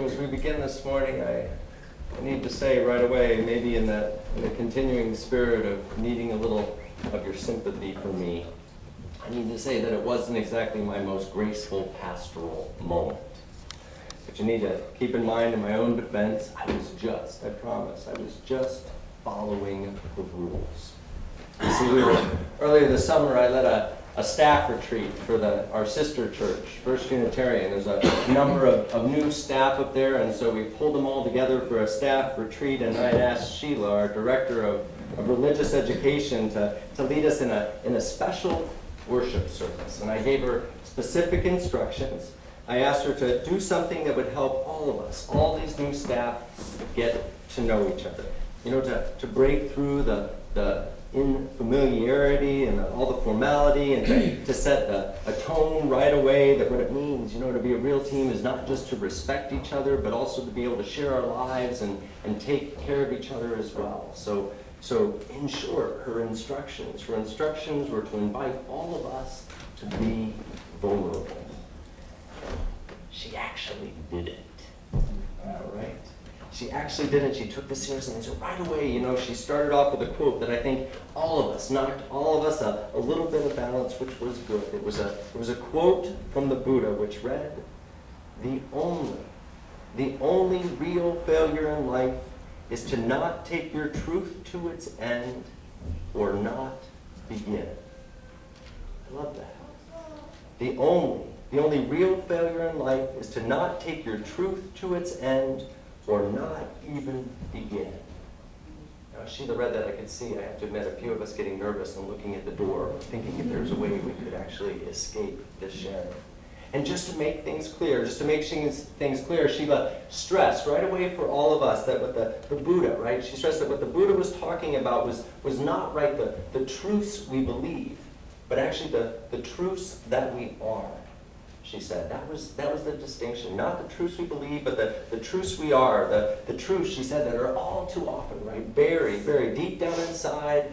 So as we begin this morning, I need to say right away, maybe in the continuing spirit of needing a little of your sympathy for me, I need to say that it wasn't exactly my most graceful pastoral moment. But you need to keep in mind, in my own defense, I promise, I was just following the rules. You see, earlier this summer, I led a staff retreat for our sister church, First Unitarian. There's a number of new staff up there, and so we pulled them all together for a staff retreat, and I asked Sheila, our director of religious education, to lead us in a special worship service. And I gave her specific instructions. I asked her to do something that would help all of us, all these new staff, get to know each other. You know, to break through the familiarity and all the formality, and to set a tone right away that what it means, you know, to be a real team is not just to respect each other, but also to be able to share our lives and take care of each other as well. So in short, her instructions were to invite all of us to be vulnerable. She actually did it. All right? She actually did it. She took this seriously. And so right away, you know, she started off with a quote that I think knocked all of us a little bit of balance, which was good. It was a quote from the Buddha, which read, the only real failure in life is to not take your truth to its end or not begin. I love that. The only real failure in life is to not take your truth to its end or not even begin. Now, Sheila read that, I could see, I have to admit, a few of us getting nervous and looking at the door, thinking if there's a way we could actually escape this sharing. And just to make things clear, Sheila stressed right away for all of us that what the Buddha, right? She stressed that what the Buddha was talking about was not, right, the truths we believe, but actually the truths that we are. She said that was the distinction, not the truths we believe, but the truths we are, the truths, she said, that are all too often, right, buried very deep down inside,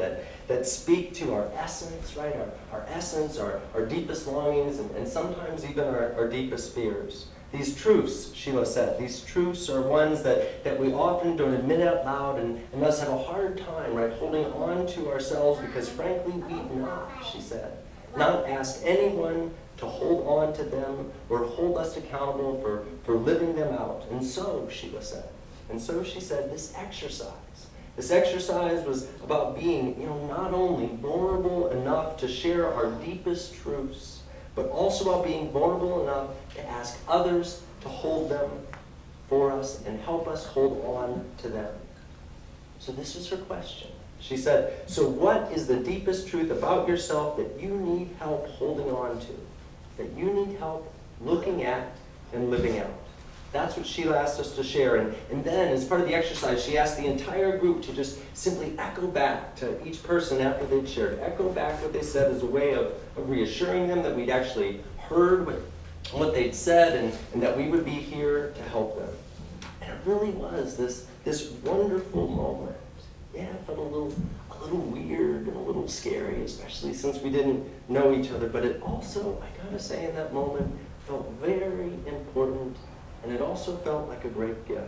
that speak to our essence, right, our essence, our deepest longings, and sometimes even our deepest fears. These truths, Sheila said, these truths are ones that we often don't admit out loud and thus have a hard time, right, holding on to ourselves because frankly we've not, she said, not asked anyone to hold on to them or hold us accountable for living them out. And so, Sheila said, this exercise was about being, you know, not only vulnerable enough to share our deepest truths, but also about being vulnerable enough to ask others to hold them for us and help us hold on to them. So this was her question. She said, so what is the deepest truth about yourself that you need help holding on to? That you need help looking at and living out? That's what Sheila asked us to share. And then, as part of the exercise, she asked the entire group to just simply echo back to each person after they'd shared. Echo back what they said as a way of reassuring them that we'd actually heard what they'd said and that we would be here to help them. And it really was this wonderful moment. Yeah, it felt a little weird and a little scary, especially since we didn't know each other. But it also, I gotta say, in that moment, felt very important, and it also felt like a great gift.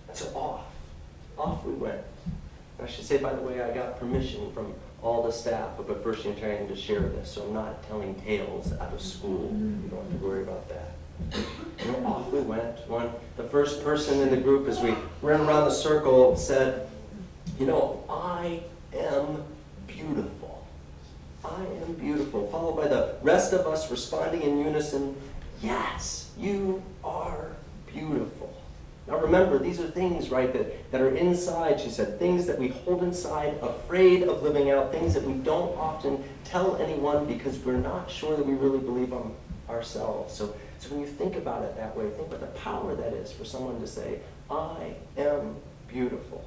And so off we went. And I should say, by the way, I got permission from all the staff of a First Unitarian to share this, so I'm not telling tales out of school. You don't have to worry about that. And off we went. The first person in the group, as we ran around the circle, said, you know, I am beautiful. I am beautiful. Followed by the rest of us responding in unison, yes, you are beautiful. Now remember, these are things, right, that are inside, she said, things that we hold inside, afraid of living out, things that we don't often tell anyone because we're not sure that we really believe them ourselves. So when you think about it that way, think about the power that is for someone to say, I am beautiful.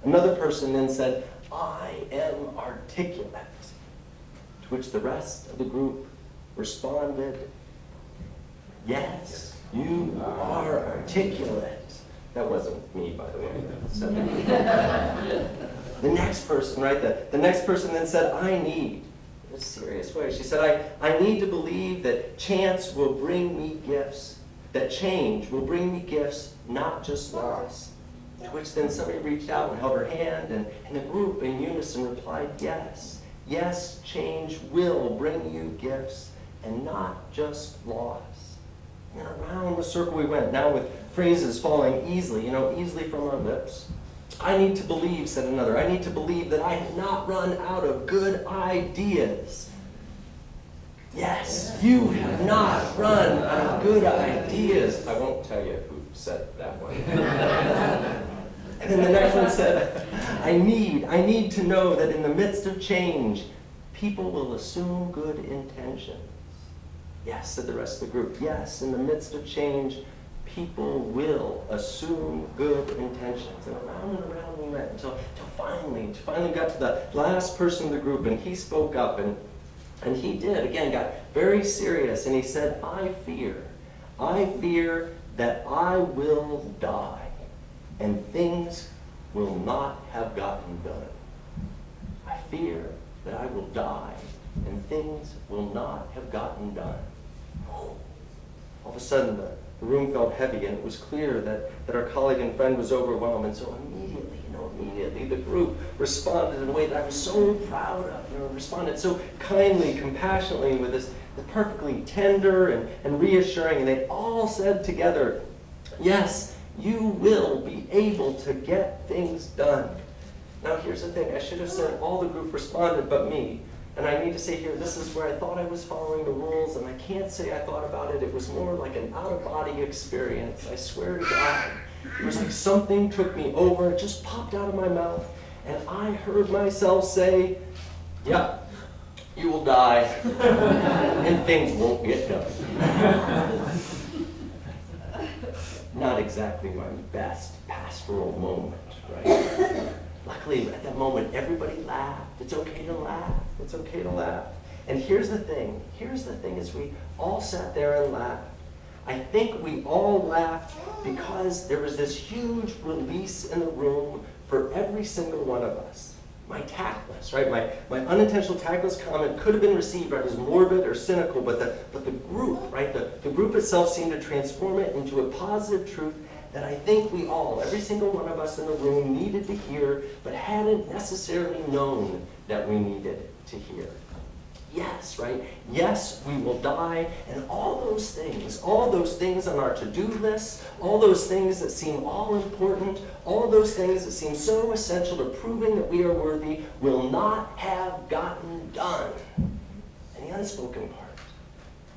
Another person then said, I am articulate, to which the rest of the group responded, yes, you are articulate. That wasn't me, by the way. The next person, right, the next person then said, I need, in a serious way, she said, I need to believe that chance will bring me gifts that change will bring me gifts, not just loss. To which then somebody reached out and held her hand, and the group in unison replied, yes. Yes, change will bring you gifts, and not just loss. And around the circle we went, now with phrases falling easily, easily from our lips. I need to believe, said another. I need to believe that I have not run out of good ideas. Yes, you have not run out of good ideas. I won't tell you who said that one. And then the next one said, I need to know that in the midst of change, people will assume good intentions. Yes, said the rest of the group. Yes, in the midst of change, people will assume good intentions. And around we went until finally got to the last person in the group, and he spoke up, and he did, again, got very serious, and he said, I fear that I will die, and things will not have gotten done. I fear that I will die, and things will not have gotten done. All of a sudden, the room felt heavy, and it was clear that our colleague and friend was overwhelmed, and so immediately the group responded in a way that I was so proud of, responded so kindly, compassionately, with this perfectly tender and reassuring, and they all said together, yes, you will be able to get things done. Now here's the thing, I should have said all the group responded but me. And I need to say here, this is where I thought I was following the rules, and I can't say I thought about it. It was more like an out-of-body experience. I swear to God. It was like something took me over, it just popped out of my mouth, and I heard myself say, yeah, you will die, and things won't get done. Not exactly my best pastoral moment, right? Luckily, at that moment, everybody laughed. It's okay to laugh. It's okay to laugh. And here's the thing. As we all sat there and laughed, I think we all laughed because there was this huge release in the room for every single one of us. My tactless, right? My unintentional tactless comment could have been received right as morbid or cynical, but the group, right? The group itself seemed to transform it into a positive truth that I think we all, every single one of us in the room, needed to hear, but hadn't necessarily known that we needed to hear. Yes, right? Yes, we will die, and all those things on our to-do list, all those things that seem all important, all those things that seem so essential to proving that we are worthy, will not have gotten done. And the unspoken part,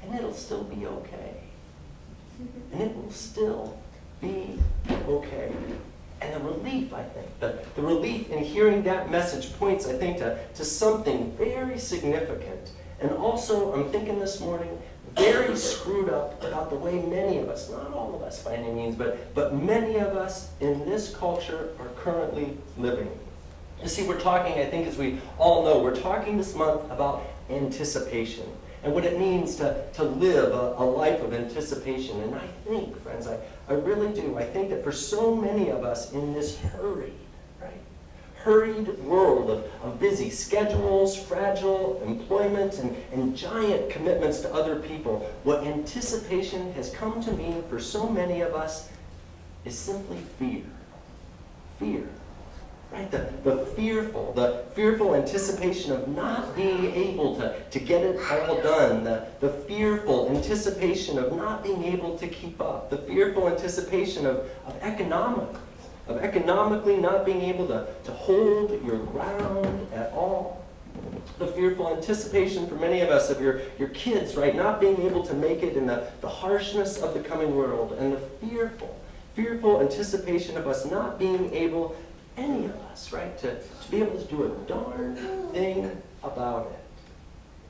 and it'll still be okay. And it will still be okay. And the relief, I think, the relief in hearing that message points, I think, to something very significant. And also, I'm thinking this morning, very screwed up about the way many of us, not all of us by any means, but many of us in this culture are currently living. You see, we're talking, I think, as we all know, we're talking this month about anticipation and what it means to live a life of anticipation. And I think, friends, I really do. I think that for so many of us in this hurried world of busy schedules, fragile employment, and giant commitments to other people, what anticipation has come to mean for so many of us is simply fear. Fear. Right? The fearful anticipation of not being able to get it all done, the fearful anticipation of not being able to keep up, the fearful anticipation of economically not being able to hold your ground at all, the fearful anticipation for many of us of your kids, right, not being able to make it in the harshness of the coming world, and the fearful anticipation of us not being able, any of us, right, to be able to do a darn thing about it.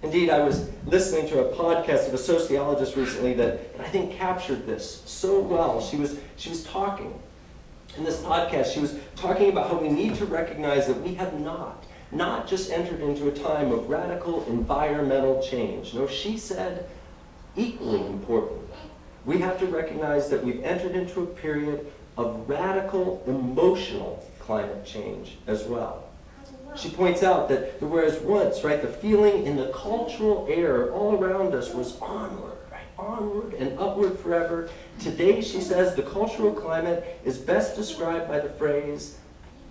Indeed, I was listening to a podcast of a sociologist recently that I think captured this so well. She was talking, in this podcast, she was talking about how we need to recognize that we have not just entered into a time of radical environmental change. No, she said, equally important, we have to recognize that we've entered into a period of radical emotional climate change as well. She points out that whereas once, right, the feeling in the cultural air all around us was onward, right, onward and upward forever. Today, she says, the cultural climate is best described by the phrase,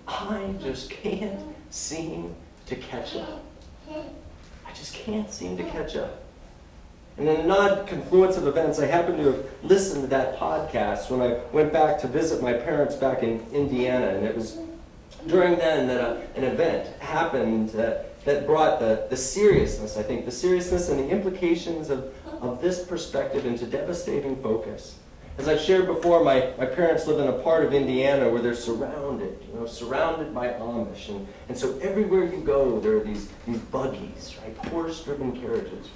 I just can't seem to catch up. I just can't seem to catch up. And in an odd confluence of events, I happened to have listened to that podcast when I went back to visit my parents back in Indiana. And it was during then that an event happened that brought the seriousness, I think, the seriousness and the implications of this perspective into devastating focus. As I've shared before, my parents live in a part of Indiana where they're surrounded by Amish. And so everywhere you go, there are these buggies, right? Horse-driven carriages.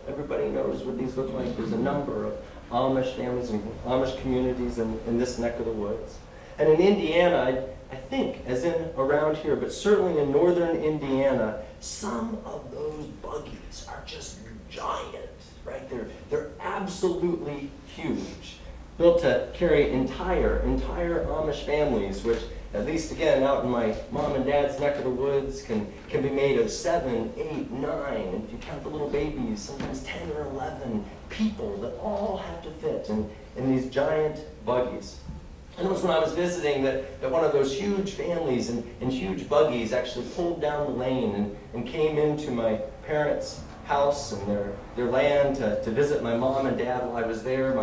Everybody knows what these look like. There's a number of Amish families and Amish communities in this neck of the woods. And in Indiana, I think, as in around here, but certainly in northern Indiana, some of those buggies are just giant, right? They're absolutely huge. Built to carry entire Amish families, which, at least again, out in my mom and dad's neck of the woods, can be made of 7, 8, 9, and if you count the little babies, sometimes 10 or 11 people that all have to fit in these giant buggies. And it was when I was visiting that one of those huge families and huge buggies actually pulled down the lane and came into my parents' house and their land to visit my mom and dad while I was there.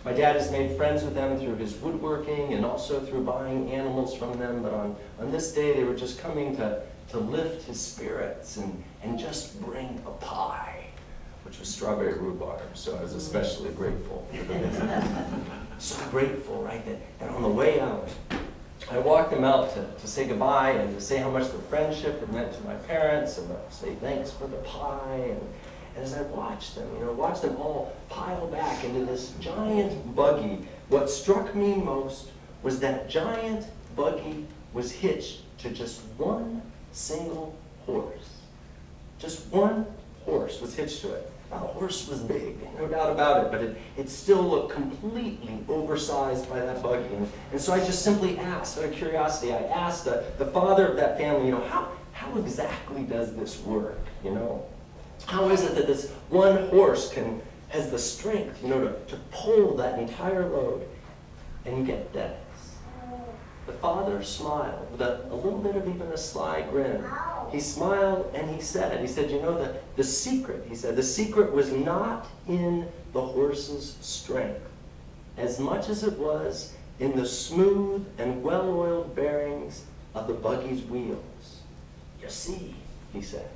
My dad has made friends with them through his woodworking and also through buying animals from them. But on this day, they were just coming to lift his spirits and just bring a pie, which was strawberry rhubarb. So I was especially grateful for the visit. So grateful, right, that on the way out, I walked them out to say goodbye and to say how much the friendship had meant to my parents and to say thanks for the pie. And as I watched them, watched them all pile back into this giant buggy, what struck me most was that giant buggy was hitched to just one single horse. Just one horse was hitched to it. Now, the horse was big, no doubt about it, but it still looked completely oversized by that buggy. And so I just simply asked, out of curiosity, I asked the father of that family, how exactly does this work, How is it that this one horse has the strength, to pull that entire load? And you get that. The father smiled with a little bit of even a sly grin. He smiled and he said, the secret, he said, the secret was not in the horse's strength as much as it was in the smooth and well-oiled bearings of the buggy's wheels. You see, he said.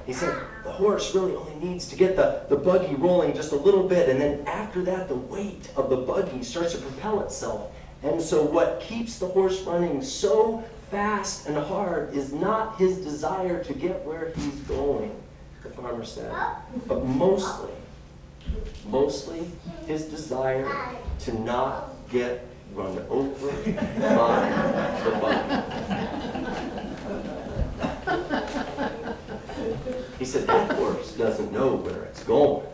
He said, the horse really only needs to get the buggy rolling just a little bit, and then after that, the weight of the buggy starts to propel itself. And so what keeps the horse running so fast and hard is not his desire to get where he's going, the farmer said, but mostly his desire to not get run over by the buggy. He said, that horse doesn't know where it's going.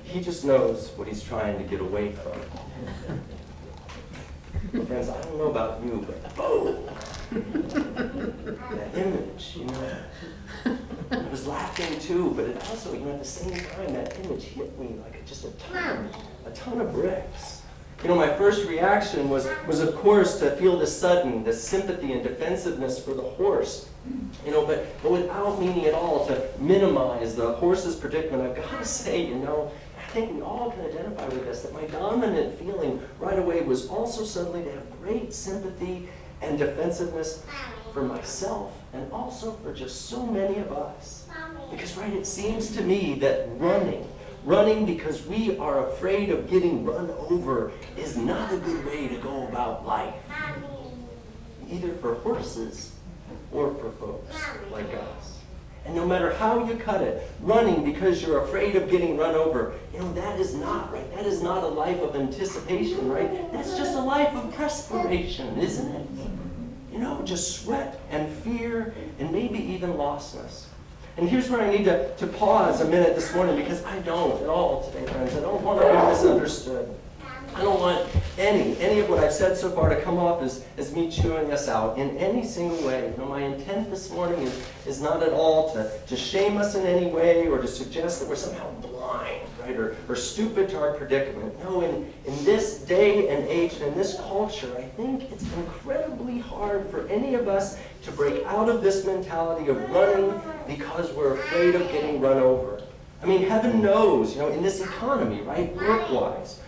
He just knows what he's trying to get away from. Friends, I don't know about you, but that image, I was laughing too, but it also, at the same time, that image hit me like just a ton of bricks. My first reaction was of course to feel the sympathy and defensiveness for the horse, but without meaning at all to minimize the horse's predicament. I've got to say, I think we all can identify with this, that my dominant feeling right away was also suddenly to have great sympathy and defensiveness for myself and also for just so many of us. Because, right, it seems to me that running because we are afraid of getting run over is not a good way to go about life. Either for horses or for folks like us. And no matter how you cut it, running because you're afraid of getting run over, that is not, right? That is not a life of anticipation, right? That's just a life of perspiration, isn't it? Just sweat and fear and maybe even lostness. And here's where I need to pause a minute this morning, because I don't at all today, friends. I don't want to be misunderstood. I don't want any of what I've said so far to come off as me chewing us out in any single way. You know, my intent this morning is not at all to shame us in any way or to suggest that we're somehow blind, right, or stupid to our predicament. No, in this day and age and in this culture, I think it's incredibly hard for any of us to break out of this mentality of running because we're afraid of getting run over. I mean, heaven knows, you know, in this economy, right, work-wise,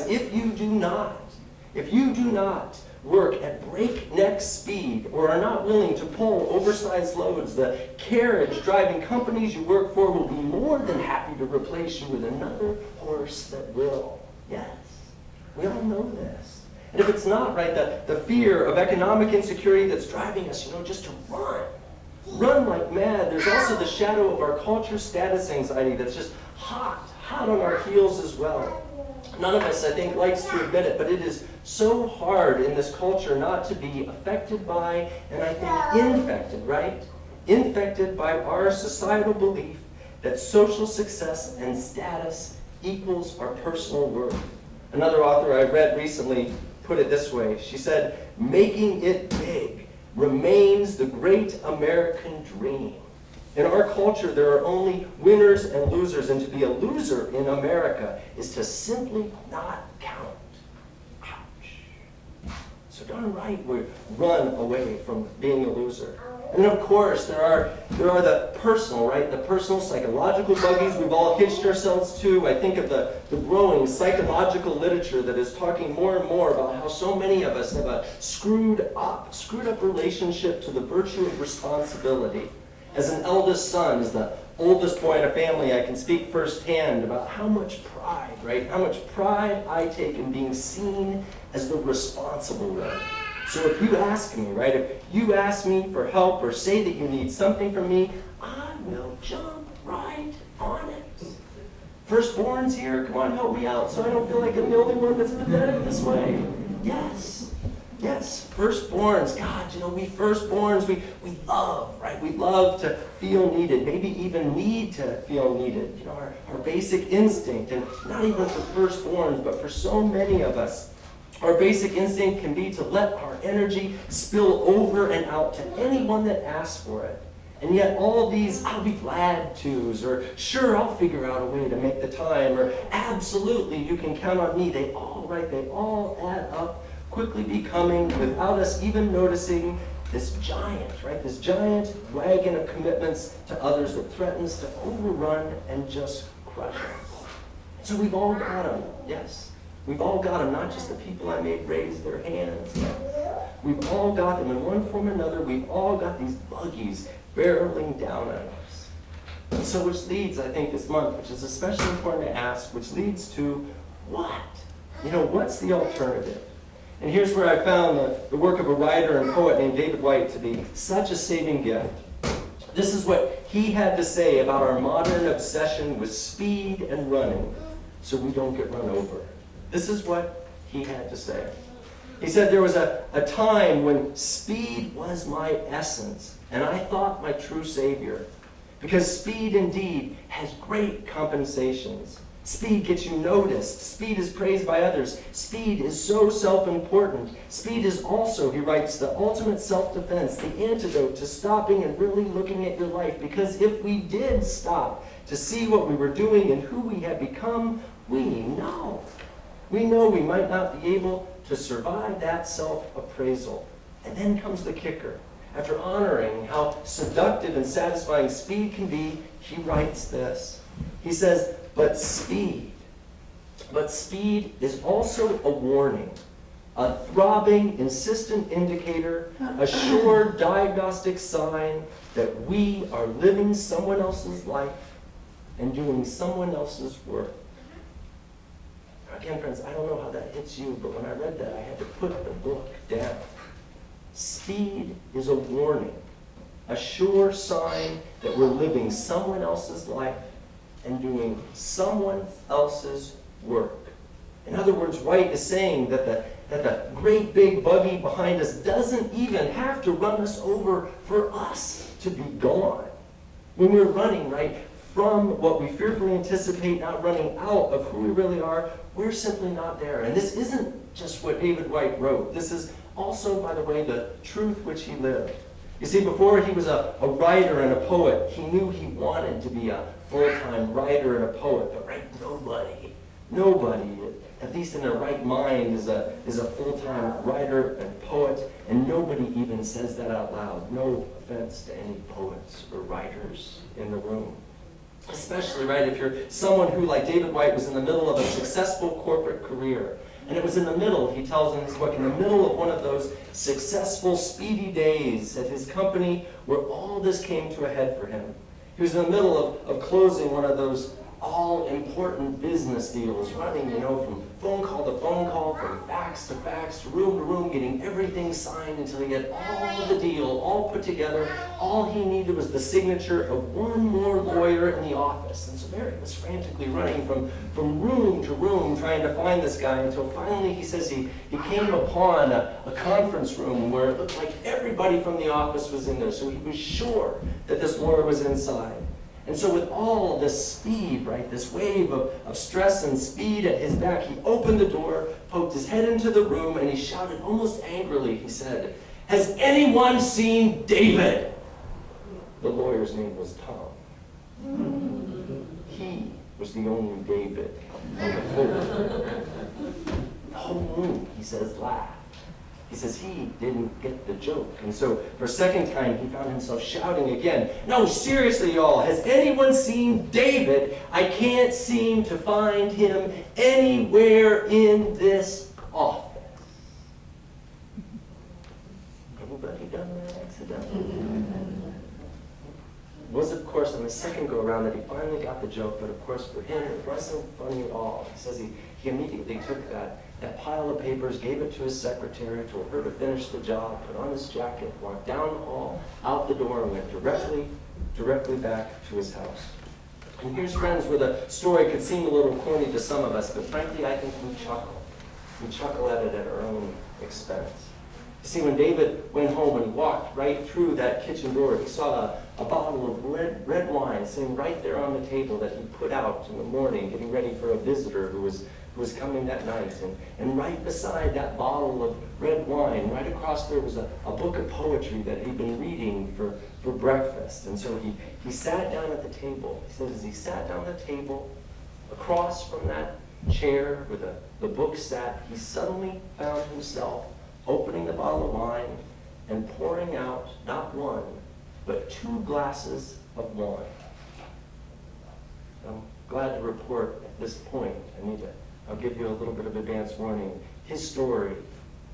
if you do not work at breakneck speed or are not willing to pull oversized loads, the carriage-driving companies you work for will be more than happy to replace you with another horse that will. Yes, we all know this. And if it's not, right, the fear of economic insecurity that's driving us, you know, just to run like mad. There's also the shadow of our culture status anxiety that's just hot on our heels as well. None of us, I think, likes to admit it, but it is so hard in this culture not to be affected by, and I think infected, right? Infected by our societal belief that social success and status equals our personal worth. Another author I read recently put it this way. She said, "Making it big remains the great American dream. In our culture, there are only winners and losers, and to be a loser in America is to simply not count." Ouch. So darn right we run away from being a loser. And of course, there are the personal, right? The personal psychological buggies we've all hitched ourselves to. I think of the growing psychological literature that is talking more and more about how so many of us have a screwed up relationship to the virtue of responsibility. As an eldest son, as the oldest boy in a family, I can speak firsthand about how much pride, right? How much pride I take in being seen as the responsible one. So if you ask me, right, if you ask me for help or say that you need something from me, I will jump right on it. Firstborns here, come on, help me out so I don't feel like I'm the only one that's pathetic this way. Yes, firstborns. God, you know, we firstborns, we love, right? We love to feel needed, maybe even need to feel needed. You know, our basic instinct, and not even for firstborns, but for so many of us, our basic instinct can be to let our energy spill over and out to anyone that asks for it. And yet all these "I'll be glad to's," or "sure, I'll figure out a way to make the time," or "absolutely, you can count on me," they all add up, quickly becoming, without us even noticing, this giant, right? This giant wagon of commitments to others that threatens to overrun and just crush us. So we've all got them, yes. We've all got them, not just the people I made raise their hands. We've all got them in one form or another. We've all got these buggies barreling down on us. And so which leads, I think, this month, which is especially important to ask, which leads to what? You know, what's the alternative? And here's where I found the work of a writer and poet named David White to be such a saving gift. This is what he had to say about our modern obsession with speed and running so we don't get run over. This is what he had to say. He said, "There was a time when speed was my essence, and I thought my true savior. Because speed indeed has great compensations. Speed gets you noticed. Speed is praised by others. Speed is so self-important. Speed is also," he writes, "the ultimate self-defense, the antidote to stopping and really looking at your life. Because if we did stop to see what we were doing and who we had become, we know we might not be able to survive that self-appraisal." And then comes the kicker. After honoring how seductive and satisfying speed can be, he writes this. He says, But speed is also a warning, a throbbing, insistent indicator, a sure diagnostic sign that we are living someone else's life and doing someone else's work." Again, friends, I don't know how that hits you, but when I read that, I had to put the book down. Speed is a warning, a sure sign that we're living someone else's life and doing someone else's work. In other words, Wright is saying that the great big buggy behind us doesn't even have to run us over for us to be gone. When we're running, right, from what we fearfully anticipate, not running out of who we really are, we're simply not there. And this isn't just what David White wrote. This is also, by the way, the truth which he lived. You see, before he was a writer and a poet, he knew he wanted to be a full-time writer and a poet, but nobody, at least in their right mind, is a full-time writer and poet, and nobody even says that out loud. No offense to any poets or writers in the room. Especially, right, if you're someone who, like David White, was in the middle of a successful corporate career. And it was in the middle, he tells in his book, in the middle of one of those successful, speedy days at his company where all this came to a head for him. He was in the middle of closing one of those all-important business deals, running, from phone call to phone call, from fax to fax, to room, getting everything signed until he had all the deal, all put together. All he needed was the signature of one more lawyer in the office. And so Barry was frantically running from room to room trying to find this guy until finally he says he came upon a conference room where it looked like everybody from the office was in there, so he was sure that this lawyer was inside. And so with all this speed, right, this wave of stress and speed at his back, he opened the door, poked his head into the room, and he shouted almost angrily, he said, "Has anyone seen David?" The lawyer's name was Tom. He was the only David in the whole. The whole room, he says, laughed. He says he didn't get the joke. And so for a second time, he found himself shouting again, "No, seriously, y'all, has anyone seen David? I can't seem to find him anywhere in this office." Anybody done that accidentally? It was, of course, on the second go-around that he finally got the joke, but of course for him, it wasn't funny at all. He says he immediately took that pile of papers, gave it to his secretary, told her to finish the job, put on his jacket, walked down the hall, out the door, and went directly back to his house. And here's, friends, where the story could seem a little corny to some of us, but frankly, I think we chuckle. We chuckle at it at our own expense. You see, when David went home and walked right through that kitchen door, he saw a bottle of red wine sitting right there on the table that he put out in the morning, getting ready for a visitor who was coming that night. And right beside that bottle of red wine, right across there was a book of poetry that he'd been reading for breakfast. And so he sat down at the table. He says as he sat down at the table, across from that chair where the book sat, he suddenly found himself opening the bottle of wine and pouring out not one, but 2 glasses of wine. I'm glad to report at this point, I'll give you a little bit of advance warning. His story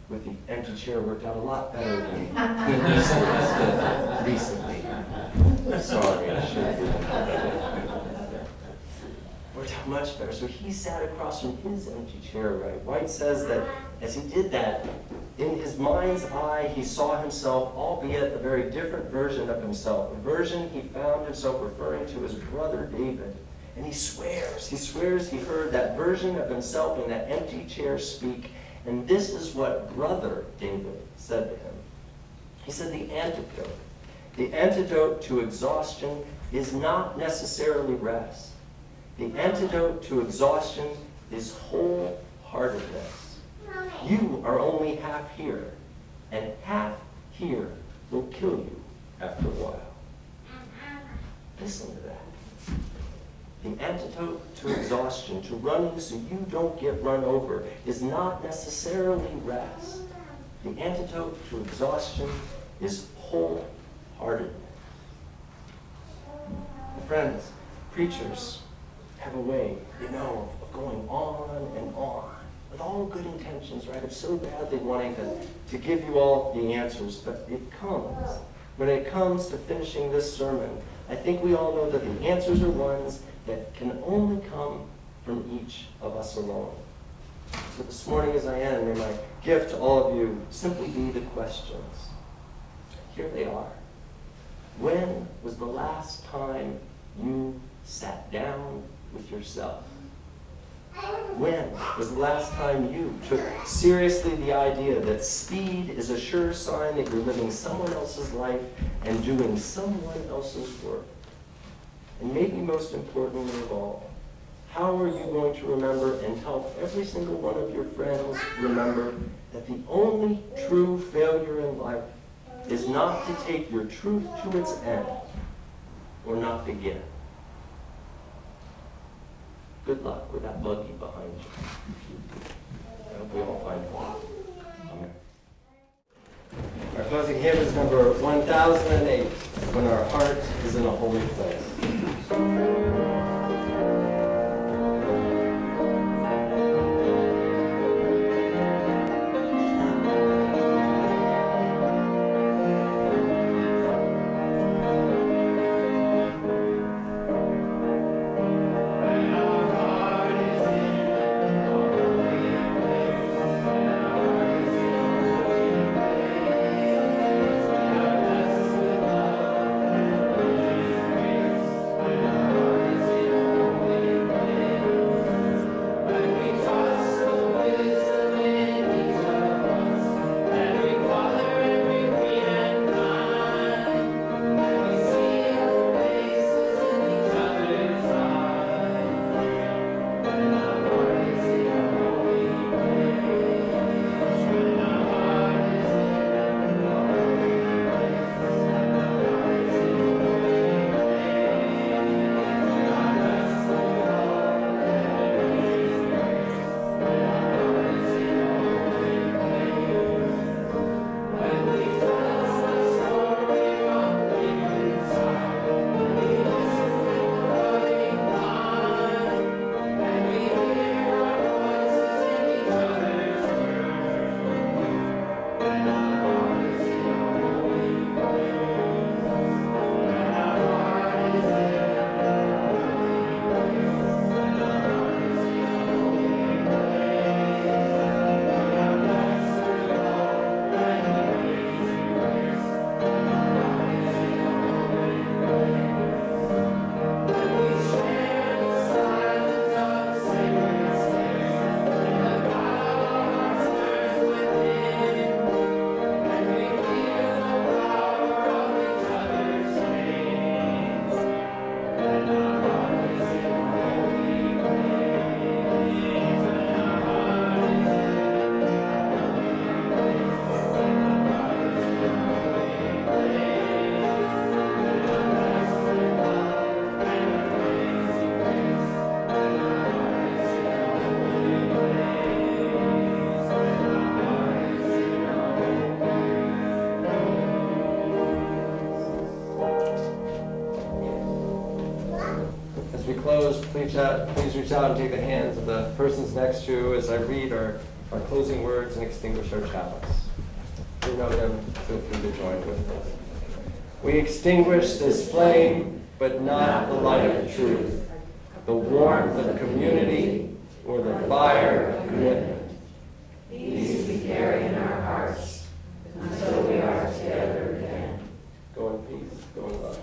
with the empty chair worked out a lot better than he suggested recently. Sorry, I should have. Worked out much better. So he sat across from his empty chair, right? White says that as he did that, in his mind's eye, he saw himself, albeit a very different version of himself, a version he found himself referring to as brother David. And he swears he heard that version of himself in that empty chair speak. And this is what brother David said to him. He said the antidote to exhaustion is not necessarily rest. The antidote to exhaustion is wholeheartedness. You are only half here, and half here will kill you after a while. Listen to that. The antidote to exhaustion, to running so you don't get run over, is not necessarily rest. The antidote to exhaustion is wholeheartedness. Friends, preachers have a way, of going on and on with all good intentions, right, of so badly wanting to give you all the answers, but when it comes to finishing this sermon, I think we all know that the answers are ones that can only come from each of us alone. So this morning as I end, may my gift to all of you simply be the questions. Here they are. When was the last time you sat down with yourself? When was the last time you took seriously the idea that speed is a sure sign that you're living someone else's life and doing someone else's work? And maybe most importantly of all, how are you going to remember and help every single one of your friends remember that the only true failure in life is not to take your truth to its end or not begin? Good luck with that buggy behind you. I hope we all find one. Amen. Our closing hymn is number 1008, When Our Heart is in a Holy Place. Please reach out and take the hands of the persons next to you as I read our closing words and extinguish our chalice. You know them, feel free to join with us. We extinguish this flame, but not the light of truth, the warmth of community, or the fire of commitment. These we carry in our hearts until we are together again. Go in peace, go in love.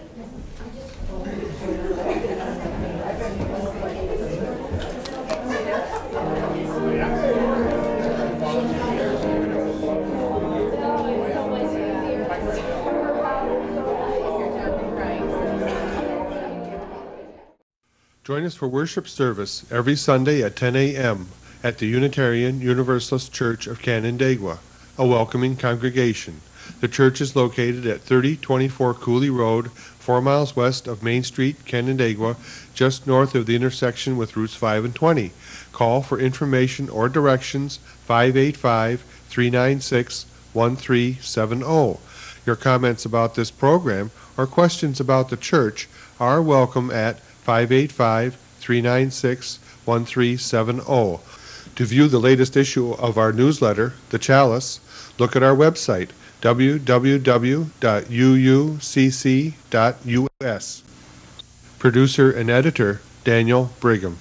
Join us for worship service every Sunday at 10 a.m. at the Unitarian Universalist Church of Canandaigua, a welcoming congregation. The church is located at 3024 Cooley Road, 4 miles west of Main Street, Canandaigua, just north of the intersection with Routes 5 and 20. Call for information or directions 585-396-1370. Your comments about this program or questions about the church are welcome at 585-396-1370. To view the latest issue of our newsletter, The Chalice, look at our website, www.uucc.us. Producer and editor, Daniel Brigham.